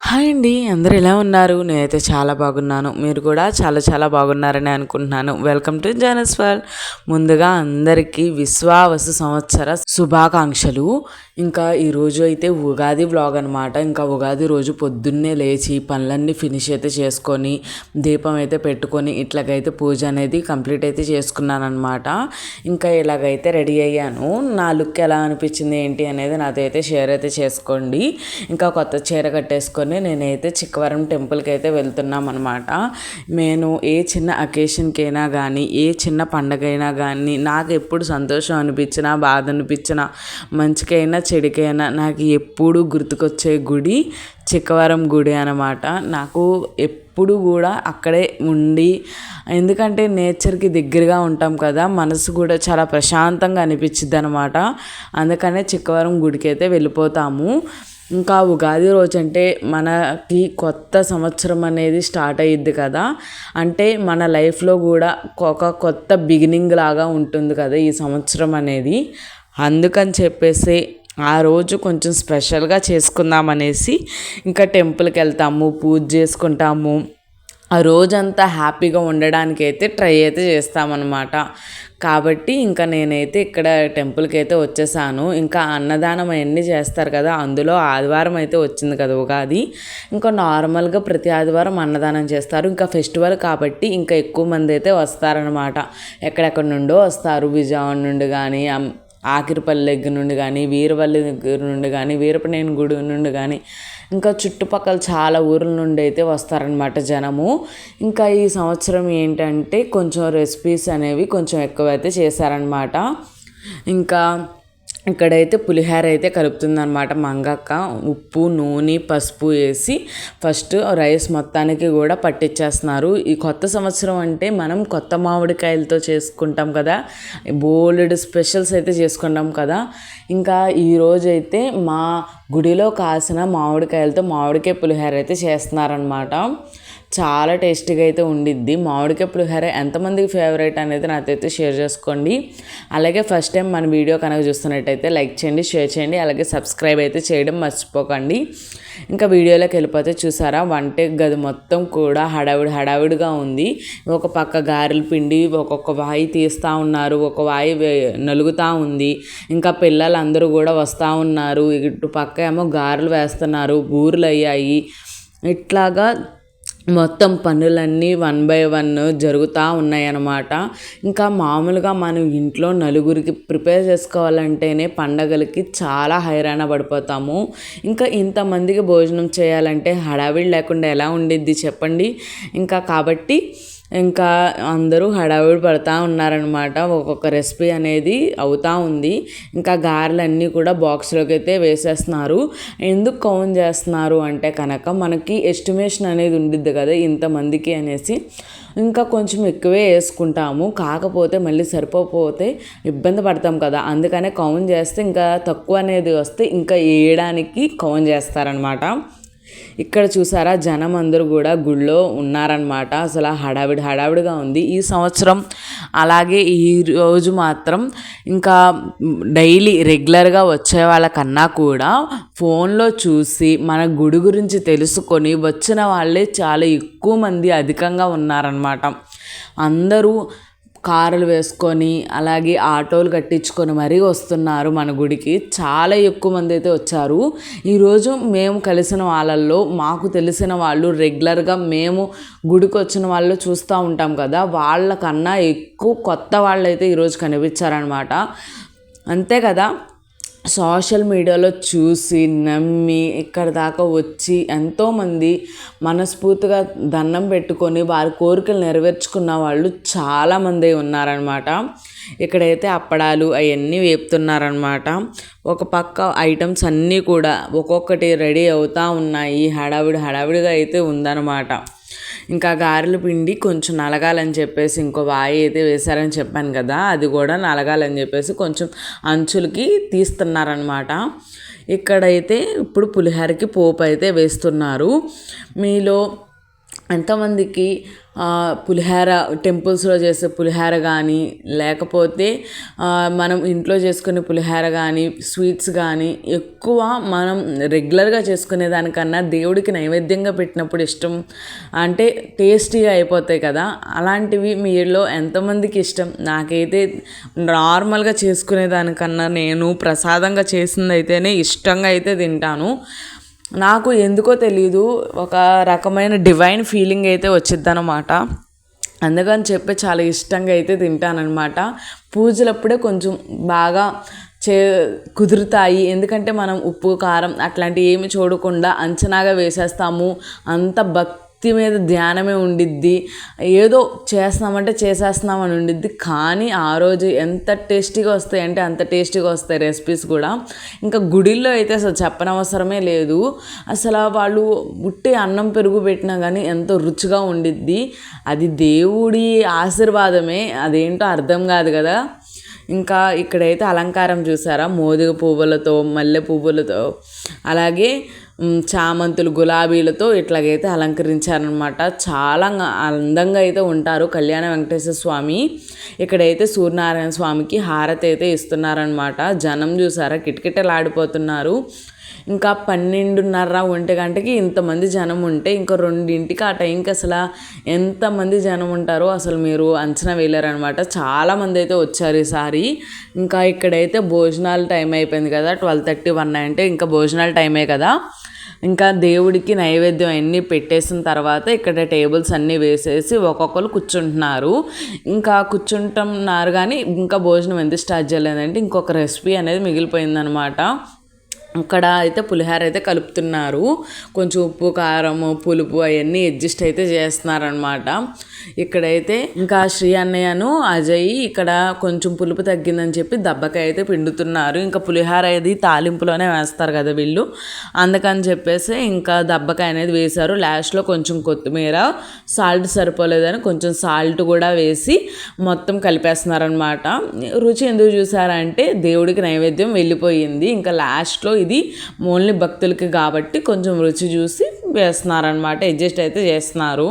Hi అండి. అందరూ ఎలా ఉన్నారు? నేనైతే చాలా బాగున్నాను. మీరు కూడా చాలా చాలా బాగున్నారని అనుకుంటున్నాను. వెల్కమ్ టు జానస్ వరల్డ్. ముందుగా అందరికీ విశ్వావసు సంవత్సర శుభాకాంక్షలు. ఇంకా ఈరోజు అయితే ఉగాది వ్లాగ్ అనమాట. ఇంకా ఉగాది రోజు పొద్దున్నే లేచి పనులన్నీ ఫినిష్ అయితే చేసుకొని దీపం అయితే పెట్టుకొని ఇట్లాగైతే పూజ అనేది కంప్లీట్ అయితే చేసుకున్నాను అనమాట. ఇంకా ఇలాగైతే రెడీ అయ్యాను. నా లుక్ ఎలా అనిపించింది ఏంటి అనేది నాతో అయితే షేర్ అయితే చేసుకోండి. ఇంకా కొత్త చీర కట్టేసుకొని నేనైతే చిక్కవరం టెంపుల్కి అయితే వెళ్తున్నాం అనమాట. నేను ఏ చిన్న అకేషన్కి అయినా కానీ ఏ చిన్న పండగైనా కానీ నాకు ఎప్పుడు సంతోషం అనిపించినా బాధ అనిపించినా మంచికైనా చెడుకైనా నాకు ఎప్పుడు గుర్తుకొచ్చే గుడి చిక్కవరం గుడి అనమాట. నాకు ఎప్పుడు కూడా అక్కడే ఉండి, ఎందుకంటే నేచర్కి దగ్గరగా ఉంటాం కదా, మనసు కూడా చాలా ప్రశాంతంగా అనిపించిద్ది అనమాట. అందుకనే చిక్కవరం గుడికి అయితే వెళ్ళిపోతాము. ఇంకా ఉగాది రోజు అంటే మనకి కొత్త సంవత్సరం అనేది స్టార్ట్ అయ్యిద్ది కదా, అంటే మన లైఫ్లో కూడా ఒక కొత్త బిగినింగ్ లాగా ఉంటుంది కదా ఈ సంవత్సరం అనేది. అందుకని చెప్పేసి ఆ రోజు కొంచెం స్పెషల్గా చేసుకుందామనేసి ఇంకా టెంపుల్కి వెళ్తాము, పూజ చేసుకుంటాము. ఆ రోజంతా హ్యాపీగా ఉండడానికి అయితే ట్రై అయితే చేస్తామన్నమాట. కాబట్టి ఇంకా నేనైతే ఇక్కడ టెంపుల్కి అయితే వచ్చేసాను. ఇంకా అన్నదానం అవన్నీ చేస్తారు కదా, అందులో ఆదివారం అయితే వచ్చింది కదా ఉగాది. ఇంకా నార్మల్గా ప్రతి ఆదివారం అన్నదానం చేస్తారు. ఇంకా ఫెస్టివల్ కాబట్టి ఇంకా ఎక్కువ మంది అయితే వస్తారనమాట. ఎక్కడెక్కడ నుండో వస్తారు. విజయవాడ నుండి కానీ, ఆకిరిపల్లి దగ్గర నుండి కానీ, వీరవల్లి దగ్గర నుండి కానీ, వీరపనేని గుడి నుండి కానీ, ఇంకా చుట్టుపక్కల చాలా ఊర్ల నుండి అయితే వస్తారనమాట జనము. ఇంకా ఈ సంవత్సరం ఏంటంటే కొంచెం రెసిపీస్ అనేవి కొంచెం ఎక్కువైతే చేశారనమాట. ఇంకా ఇక్కడైతే పులిహోర అయితే కలుపుతుందనమాట మంగక్క. ఉప్పు, నూనె, పసుపు వేసి ఫస్ట్ రైస్ మొత్తానికి కూడా పట్టించేస్తున్నారు. ఈ కొత్త సంవత్సరం అంటే మనం కొత్త మామిడికాయలతో చేసుకుంటాం కదా, బోలెడు స్పెషల్స్ అయితే చేసుకుంటాం కదా. ఇంకా ఈరోజు అయితే మా గుడిలో కాసిన మామిడికాయలతో మామిడికాయ పులిహోర అయితే చేస్తున్నారనమాట. చాలా టేస్టీగా అయితే ఉండిద్ది. మామిడికాయ పులిహోర ఎంతమందికి ఫేవరెట్ అనేది నాకైతే షేర్ చేసుకోండి. అలాగే ఫస్ట్ టైం మన వీడియో కనుక చూస్తున్నట్టయితే లైక్ చేయండి, షేర్ చేయండి, అలాగే సబ్స్క్రైబ్ అయితే చేయడం మర్చిపోకండి. ఇంకా వీడియోలోకి వెళ్ళిపోతే చూసారా, వంట గది మొత్తం కూడా హడావిడిగా ఉంది. ఒక పక్క గారెల పిండి ఒక్కొక్క వాయి తీస్తూ ఉన్నారు, ఒక వాయి నలుగుతూ ఉంది. ఇంకా పిల్లలందరూ కూడా వస్తూ ఉన్నారు. ఇటు పక్క ఏమో గారెలు వేస్తున్నారు, బూరెలు అయ్యాయి. ఇట్లాగా మొత్తం పనులన్నీ 1 by 1 జరుగుతూ ఉన్నాయన్నమాట. ఇంకా మామూలుగా మనం ఇంట్లో నలుగురికి ప్రిపేర్ చేసుకోవాలంటేనే పండగలకి చాలా హైరాణ పడిపోతాము. ఇంకా ఇంతమందికి భోజనం చేయాలంటే హడావిడి లేకుండా ఎలా ఉండిద్ది చెప్పండి. ఇంకా కాబట్టి ఇంకా అందరూ హడావిడి పడుతూ ఉన్నారనమాట. ఒక్కొక్క రెసిపీ అనేది అవుతూ ఉంది. ఇంకా గారెలన్నీ కూడా బాక్స్లోకి అయితే వేసేస్తున్నారు. ఎందుకు కౌంట్ చేస్తున్నారు అంటే కనుక మనకి ఎస్టిమేషన్ అనేది ఉండిద్ది కదా ఇంతమందికి అనేసి. ఇంకా కొంచెం ఎక్కువే వేసుకుంటాము, కాకపోతే మళ్ళీ సరిపోతే ఇబ్బంది పడతాం కదా, అందుకనే కౌంట్ చేస్తే ఇంకా తక్కువ అనేది వస్తే ఇంకా వేయడానికి కౌంట్ చేస్తారనమాట. ఇక్కడ చూసారా జనం అందరూ కూడా గుళ్ళో ఉన్నారనమాట. అసలు హడావిడిగా ఉంది ఈ సంవత్సరం. అలాగే ఈరోజు మాత్రం ఇంకా డైలీ రెగ్యులర్గా వచ్చే వాళ్ళకన్నా కూడా ఫోన్లో చూసి మన గుడి గురించి తెలుసుకొని వచ్చిన వాళ్ళే చాలా ఎక్కువ మంది అధికంగా ఉన్నారనమాట. అందరూ కారులు వేసుకొని అలాగే ఆటోలు కట్టించుకొని మరీ వస్తున్నారు మన గుడికి. చాలా ఎక్కువ మంది అయితే వచ్చారు. ఈరోజు మేము కలిసిన వాళ్ళల్లో మాకు తెలిసిన వాళ్ళు, రెగ్యులర్గా మేము గుడికి వచ్చిన వాళ్ళు చూస్తూ ఉంటాం కదా, వాళ్ళకన్నా ఎక్కువ కొత్త వాళ్ళు అయితే ఈరోజు కనిపించారనమాట. అంతే కదా, సోషల్ మీడియాలో చూసి నమ్మి ఇక్కడ దాకా వచ్చి ఎంతోమంది మనస్ఫూర్తిగా దండం పెట్టుకొని వారి కోరికలు నెరవేర్చుకున్న వాళ్ళు చాలామంది ఉన్నారనమాట. ఇక్కడైతే అప్పడాలు అవన్నీ వేపుతున్నారనమాట. ఒక పక్క ఐటమ్స్ అన్నీ కూడా ఒక్కొక్కటి రెడీ అవుతూ ఉన్నాయి. హడావిడిగా అయితే ఉందన్నమాట. ఇంకా గారెల పిండి కొంచెం నలగాలని చెప్పేసి ఇంకో వాయి అయితే వేశారని చెప్పాను కదా, అది కూడా నలగాలని చెప్పేసి కొంచెం అంచులకి తీస్తున్నారనమాట. ఇక్కడైతే ఇప్పుడు పులిహోరకి పోపు అయితే వేస్తున్నారు. మీలో ఎంతమందికి పులిహోర టెంపుల్స్లో చేసే పులిహోర కానీ లేకపోతే మనం ఇంట్లో చేసుకునే పులిహోర కానీ స్వీట్స్ కానీ ఎక్కువ మనం రెగ్యులర్గా చేసుకునే దానికన్నా దేవుడికి నైవేద్యంగా పెట్టినప్పుడు ఇష్టం అంటే టేస్టీగా అయిపోతాయి కదా. అలాంటివి మీలో ఎంతమందికి ఇష్టం? నాకైతే నార్మల్గా చేసుకునే దానికన్నా నేను ప్రసాదంగా చేసింది అయితేనే ఇష్టంగా అయితే తింటాను. నాకు ఎందుకో తెలీదు, ఒక రకమైన డివైన్ ఫీలింగ్ అయితే వచ్చిద్ది అనమాట. అందుకని చెప్పి చాలా ఇష్టంగా అయితే తింటానమాట. పూజలప్పుడే కొంచెం బాగా కుదురుతాయి. ఎందుకంటే మనం ఉప్పు కారం అట్లాంటివి ఏమి చూడకుండా అంచనాగా వేసేస్తాము. అంత భక్తి మీద ధ్యానమే ఉండిద్ది. ఏదో చేస్తున్నామంటే చేసేస్తున్నామని ఉండిద్ది. కానీ ఆ రోజు ఎంత టేస్టీగా వస్తాయి అంటే అంత టేస్టీగా వస్తాయి రెసిపీస్ కూడా. ఇంకా గుడిల్లో అయితే అసలు చెప్పనవసరమే లేదు. అసలు వాళ్ళు ఉట్టి అన్నం పెరుగు పెట్టినా కానీ ఎంతో రుచిగా ఉండిద్ది. అది దేవుడి ఆశీర్వాదమే, అదేంటో అర్థం కాదు కదా. ఇంకా ఇక్కడైతే అలంకారం చూసారా, మోదుగ పువ్వులతో మల్లె పువ్వులతో అలాగే చామంతులు గులాబీలతో ఇట్లాగైతే అలంకరించారనమాట. చాలా అందంగా అయితే ఉంటారు కళ్యాణ వెంకటేశ్వర స్వామి. ఇక్కడైతే సూర్యనారాయణ స్వామికి హారతి అయితే ఇస్తున్నారనమాట. జనం చూసారా కిటకిటలాడిపోతున్నారు. ఇంకా 12:30 1 గంటకి ఇంతమంది జనం ఉంటే ఇంకా 2ంటికి ఆ టైంకి అసలు ఎంతమంది జనం ఉంటారో అసలు మీరు అంచనా వేయలేరనమాట. చాలామంది అయితే వచ్చారు ఈసారి. ఇంకా ఇక్కడైతే భోజనాల టైం అయిపోయింది కదా, 12:30 1 అంటే ఇంకా భోజనాల టైమే కదా. ఇంకా దేవుడికి నైవేద్యం అన్నీ పెట్టేసిన తర్వాత ఇక్కడ టేబుల్స్ అన్నీ వేసేసి ఒక్కొక్కరు కూర్చుంటున్నారు. ఇంకా కూర్చుంటున్నారు కానీ ఇంకా భోజనం ఎందుకు స్టార్ట్ చేయలేదంటే ఇంకొక రెసిపీ అనేది మిగిలిపోయిందనమాట. ఇక్కడ అయితే పులిహోర అయితే కలుపుతున్నారు. కొంచెం ఉప్పు కారము పులుపు అవన్నీ అడ్జస్ట్ అయితే చేస్తున్నారనమాట. ఇక్కడైతే ఇంకా శ్రీ అన్నయ్యను అజయ్ ఇక్కడ కొంచెం పులుపు తగ్గిందని చెప్పి దబ్బకాయ అయితే పిండుతున్నారు. ఇంకా పులిహోర అనేది తాలింపులోనే వేస్తారు కదా వీళ్ళు, అందుకని చెప్పేసి ఇంకా దబ్బకాయ అనేది వేశారు. లాస్ట్లో కొంచెం కొత్తిమీర, సాల్ట్ సరిపోలేదని కొంచెం సాల్ట్ కూడా వేసి మొత్తం కలిపేస్తున్నారనమాట. రుచి ఎందుకు చూసారంటే దేవుడికి నైవేద్యం వెళ్ళిపోయింది. ఇంకా లాస్ట్లో ఇది ఓన్లీ భక్తులకి కాబట్టి కొంచెం రుచి చూసి వేస్తున్నారనమాట, అడ్జస్ట్ అయితే చేస్తున్నారు.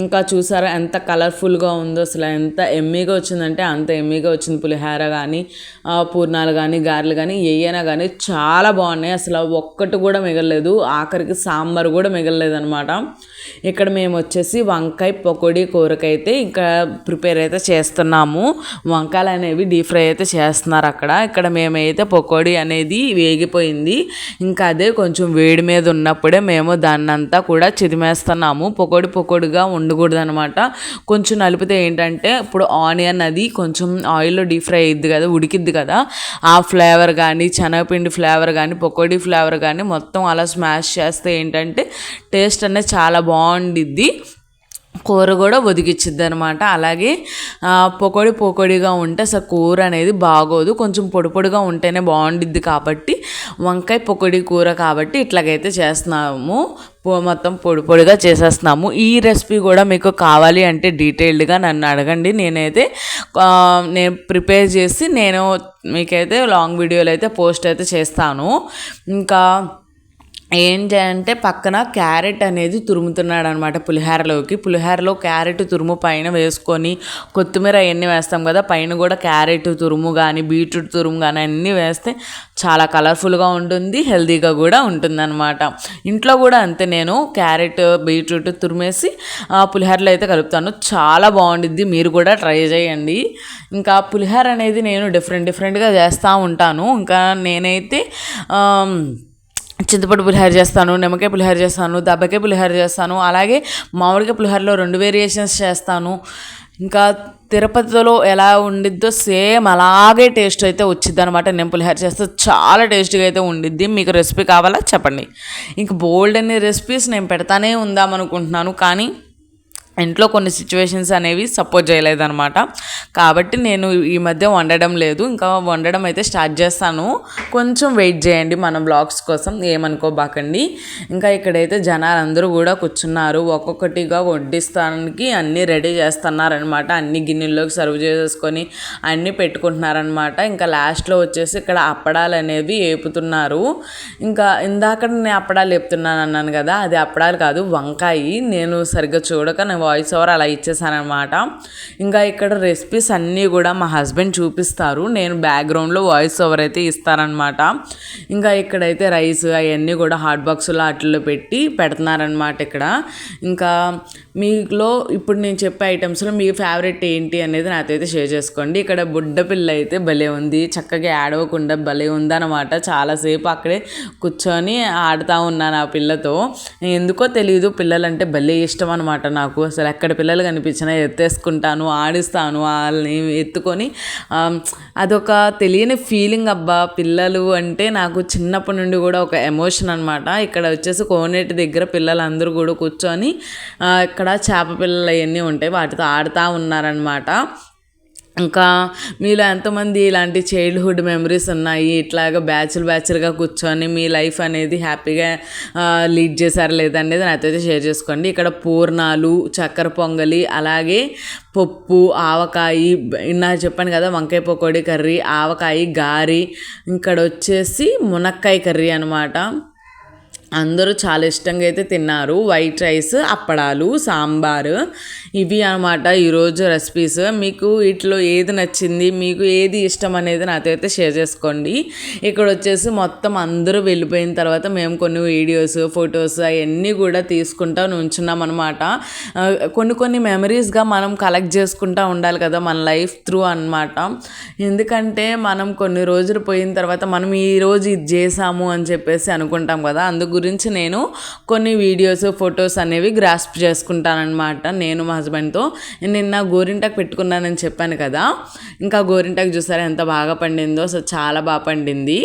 ఇంకా చూసారా ఎంత కలర్ఫుల్గా ఉందో, అసలు ఎంత ఎమ్మీగా వచ్చిందంటే అంత ఎమ్మీగా వచ్చింది. పులిహోర కానీ పూర్ణాలు కానీ గారెలు కానీ ఏయైనా కానీ చాలా బాగున్నాయి. అసలు ఒక్కటి కూడా మిగలలేదు, ఆఖరికి సాంబార్ కూడా మిగలలేదు అనమాట. ఇక్కడ మేము వచ్చేసి వంకాయ పకోడీ కూరకైతే ఇంకా ప్రిపేర్ అయితే చేస్తున్నాము. వంకాయలు అనేవి డీప్ ఫ్రై అయితే చేస్తున్నారు అక్కడ. ఇక్కడ మేమైతే పకోడీ అనేది వేగిపోయింది. ఇంకా అదే కొంచెం వేడి మీద ఉన్నప్పుడే మేము దాన్నంతా కూడా చిదిమేస్తున్నాము. పకోడీగా ఉండకూడదు అనమాట. కొంచెం నలిపితే ఏంటంటే ఇప్పుడు ఆనియన్ అది కొంచెం ఆయిల్లో డీప్ ఫ్రై అయ్యిద్ది కదా, ఉడికిద్ది కదా, ఆ ఫ్లేవర్ కానీ శనగపిండి ఫ్లేవర్ కానీ పకోడీ ఫ్లేవర్ కానీ మొత్తం అలా స్మాష్ చేస్తే ఏంటంటే టేస్ట్ అనేది చాలా బాగుండిద్ది. కూర కూడా ఒదిగిచ్చిద్ది అనమాట. అలాగే పకోడీగా ఉంటే అసలు కూర అనేది బాగోదు, కొంచెం పొడిగా ఉంటేనే బాగుండిద్ది. కాబట్టి వంకాయ పకోడీ కూర కాబట్టి ఇట్లాగైతే చేస్తున్నాము, మొత్తం పొడిగా చేసేస్తున్నాము. ఈ రెసిపీ కూడా మీకు కావాలి అంటే డీటెయిల్డ్గా నన్ను అడగండి, నేను ప్రిపేర్ చేసి నేను మీకైతే లాంగ్ వీడియోలు అయితే పోస్ట్ అయితే చేస్తాను. ఇంకా ఏం చేయాలంటే పక్కన క్యారెట్ అనేది తురుముతున్నాడు అనమాట పులిహోరలో క్యారెట్ తురుము పైన వేసుకొని కొత్తిమీర అవన్నీ వేస్తాం కదా, పైన కూడా క్యారెట్ తురుము కానీ బీట్రూట్ తురుము కానీ అన్నీ వేస్తే చాలా కలర్ఫుల్గా ఉంటుంది, హెల్తీగా కూడా ఉంటుందన్నమాట. ఇంట్లో కూడా అంతే, నేను క్యారెట్ బీట్రూట్ తురిమేసి పులిహోరలో అయితే కలుపుతాను, చాలా బాగుండిద్ది. మీరు కూడా ట్రై చేయండి. ఇంకా పులిహోర అనేది నేను డిఫరెంట్గా చేస్తూ ఉంటాను. ఇంకా నేనైతే చింతపండు పులిహోర చేస్తాను, నిమ్మకాయ పులిహోర చేస్తాను, దబ్బకాయ పులిహోర చేస్తాను, అలాగే మామిడికాయ పులిహోరలో 2 వేరియేషన్స్ చేస్తాను. ఇంకా తిరుపతిలో ఎలా ఉండిద్దో సేమ్ అలాగే టేస్ట్ అయితే వచ్చిద్ది అనమాట. నేను పులిహోర చేస్తే చాలా టేస్టీగా అయితే ఉండిద్ది. మీకు రెసిపీ కావాలా చెప్పండి. ఇంకా బోల్డ్ అనే రెసిపీస్ నేను పెడతానే ఉందామనుకుంటున్నాను, కానీ ఇంట్లో కొన్ని సిచ్యువేషన్స్ అనేవి సపోర్ట్ చేయలేదన్నమాట. కాబట్టి నేను ఈ మధ్య వండడం లేదు. ఇంకా వండడం అయితే స్టార్ట్ చేస్తాను. కొంచెం వెయిట్ చేయండి మన బ్లాగ్స్ కోసం, ఏమనుకోబాకండి. ఇంకా ఇక్కడైతే జనాలు అందరూ కూడా కూర్చున్నారు. ఒక్కొక్కటిగా వడ్డిస్తానికి అన్నీ రెడీ చేస్తున్నారనమాట. అన్ని గిన్నెల్లోకి సర్వ్ చేసుకొని అన్నీ పెట్టుకుంటున్నారనమాట. ఇంకా లాస్ట్లో వచ్చేసి ఇక్కడ అప్పడాలు అనేవి వేపుతున్నారు. ఇంకా ఇందాక నేను అప్పడాలు వేపుతున్నాను అన్నాను కదా, అది అప్పడాలు కాదు, వంకాయ. నేను సరిగ్గా చూడక వాయిస్ ఓవర్ అలా ఇచ్చేసానమాట. ఇంకా ఇక్కడ రెసిపీస్ అన్నీ కూడా మా హస్బెండ్ చూపిస్తారు, నేను బ్యాక్గ్రౌండ్లో వాయిస్ ఓవర్ అయితే ఇస్తారనమాట. ఇంకా ఇక్కడైతే రైస్ అవన్నీ కూడా హాట్ బాక్స్లో అట్లలో పెట్టి పెడుతున్నారనమాట ఇక్కడ. ఇంకా మీలో ఇప్పుడు నేను చెప్పే ఐటమ్స్లో మీ ఫేవరెట్ ఏంటి అనేది నాకైతే షేర్ చేసుకోండి. ఇక్కడ బుడ్డ పిల్ల అయితే భలే ఉంది, చక్కగా ఆడవకుండా భలే ఉందన్నమాట. చాలాసేపు అక్కడే కూర్చొని ఆడుతూ ఉన్నాను ఆ పిల్లతో. ఎందుకో తెలియదు, పిల్లలంటే భలే ఇష్టం అనమాట నాకు. అసలు ఎక్కడ పిల్లలు కనిపించినా ఎత్తేసుకుంటాను, ఆడిస్తాను, వాళ్ళని ఎత్తుకొని. అదొక తెలియని ఫీలింగ్ అబ్బా. పిల్లలు అంటే నాకు చిన్నప్పటి నుండి కూడా ఒక ఎమోషన్ అనమాట. ఇక్కడ వచ్చేసి కోనేటి దగ్గర పిల్లలందరూ కూడా కూర్చొని ఇక్కడ చేప పిల్లలు అవన్నీ ఉంటాయి, వాటితో ఆడుతూ ఉన్నారనమాట. ఇంకా మీలో ఎంతమంది ఇలాంటి చైల్డ్హుడ్ మెమరీస్ ఉన్నాయి, ఇట్లాగా బ్యాచ్లుగా కూర్చొని మీ లైఫ్ అనేది హ్యాపీగా లీడ్ చేశారు లేదనేది నాకైతే షేర్ చేసుకోండి. ఇక్కడ పూర్ణాలు, చక్కెర పొంగలి, అలాగే పప్పు, ఆవకాయ, నాకు చెప్పాను కదా వంకాయ పకోడీ కర్రీ, ఆవకాయ గారి, ఇక్కడ వచ్చేసి మునక్కాయ కర్రీ అనమాట. అందరూ చాలా ఇష్టంగా అయితే తిన్నారు. వైట్ రైస్, అప్పడాలు, సాంబారు, ఇవి అనమాట ఈరోజు రెసిపీస్. మీకు వీటిలో ఏది నచ్చింది, మీకు ఏది ఇష్టం అనేది నాతో అయితే షేర్ చేసుకోండి. ఇక్కడ వచ్చేసి మొత్తం అందరూ వెళ్ళిపోయిన తర్వాత మేము కొన్ని వీడియోస్, ఫొటోస్ అవన్నీ కూడా తీసుకుంటా ఉంచున్నాం అనమాట. కొన్ని మెమరీస్గా మనం కలెక్ట్ చేసుకుంటూ ఉండాలి కదా మన లైఫ్ త్రూ అనమాట. ఎందుకంటే మనం కొన్ని రోజులు పోయిన తర్వాత మనం ఈరోజు ఇది చేసాము అని చెప్పేసి అనుకుంటాం కదా. అందుకు గురించి నేను కొన్ని వీడియోస్, ఫొటోస్ అనేవి గ్రాస్ప్ చేసుకుంటానమాట నేను మా హస్బెండ్తో. నిన్న గోరింటాకు పెట్టుకున్నానని చెప్పాను కదా, ఇంకా గోరింటాకు చూసారా ఎంత బాగా పండిందో, అసలు చాలా బాగా పండింది.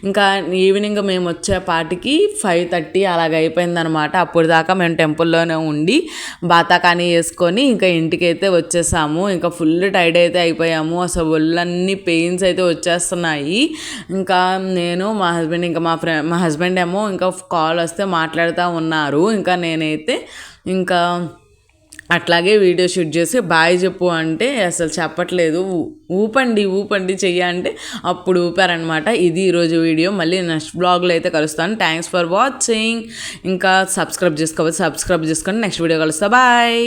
ఇంకా ఈవినింగ్ మేము వచ్చేపాటికి 5:30 అలాగ అయిపోయిందనమాట. అప్పుడు దాకా మేము టెంపుల్లోనే ఉండి బాతాకాని వేసుకొని ఇంకా ఇంటికైతే వచ్చేసాము. ఇంకా ఫుల్ టైర్డ్ అయితే అయిపోయాము, అసలు ఒళ్ళన్నీ పెయిన్స్ అయితే వచ్చేస్తున్నాయి. ఇంకా నేను మా హస్బెండ్, ఇంకా మా హస్బెండ్ ఏమో ఇంకా కాల్ వస్తే మాట్లాడుతూ ఉన్నారు. ఇంకా నేనైతే ఇంకా అట్లాగే వీడియో షూట్ చేసి బాయ్ చెప్పు అంటే అసలు చెప్పట్లేదు. ఊపండి చెయ్యి అంటే అప్పుడు ఊపారనమాట. ఇది ఈరోజు వీడియో. మళ్ళీ నెక్స్ట్ బ్లాగ్లో అయితే కలుస్తాను. Thanks for watching. ఇంకా సబ్స్క్రైబ్ చేసుకోవాలి, సబ్స్క్రైబ్ చేసుకొని నెక్స్ట్ వీడియో కలుస్తా. బాయ్.